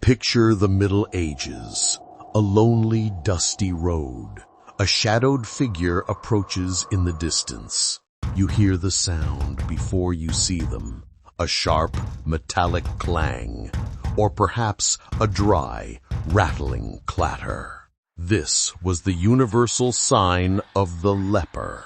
Picture the Middle Ages, a lonely, dusty road. A shadowed figure approaches in the distance. You hear the sound before you see them, a sharp, metallic clang, or perhaps a dry, rattling clatter. This was the universal sign of the leper,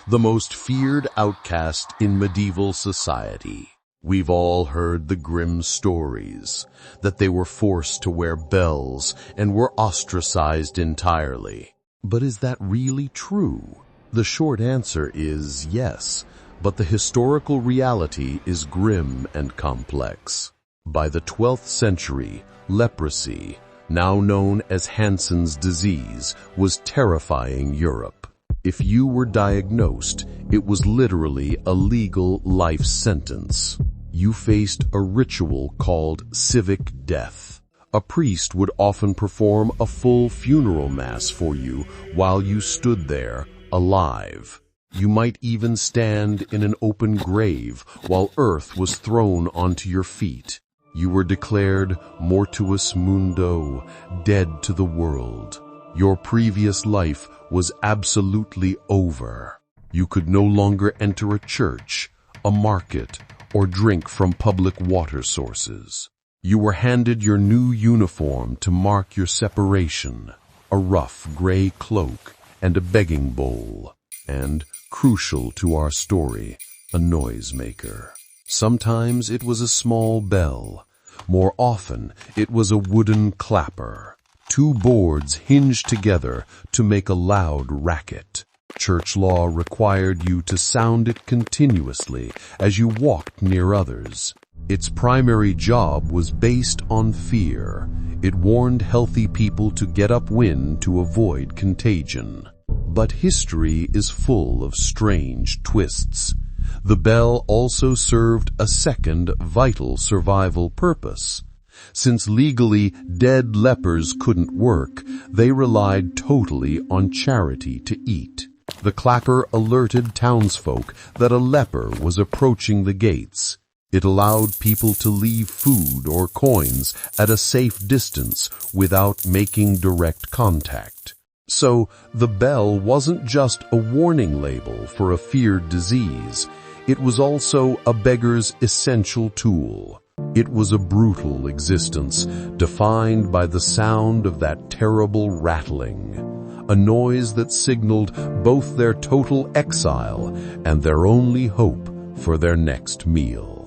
the most feared outcast in medieval society. We've all heard the grim stories, that they were forced to wear bells and were ostracized entirely. But is that really true? The short answer is yes, but the historical reality is grim and complex. By the 12th century, leprosy, now known as Hansen's disease, was terrifying Europe. If you were diagnosed, it was literally a legal life sentence. You faced a ritual called Civic Death. A priest would often perform a full funeral mass for you while you stood there, alive. You might even stand in an open grave while earth was thrown onto your feet. You were declared Mortuus Mundo, dead to the world. Your previous life was absolutely over. You could no longer enter a church, a market, or drink from public water sources. You were handed your new uniform to mark your separation, a rough gray cloak and a begging bowl, and, crucial to our story, a noisemaker. Sometimes it was a small bell. More often, it was a wooden clapper. Two boards hinged together to make a loud racket. Church law required you to sound it continuously as you walked near others. Its primary job was based on fear. It warned healthy people to get upwind to avoid contagion. But history is full of strange twists. The bell also served a second vital survival purpose. Since legally dead lepers couldn't work, they relied totally on charity to eat. The clapper alerted townsfolk that a leper was approaching the gates. It allowed people to leave food or coins at a safe distance without making direct contact. So the bell wasn't just a warning label for a feared disease. It was also a beggar's essential tool. It was a brutal existence, defined by the sound of that terrible rattling, a noise that signaled both their total exile and their only hope for their next meal.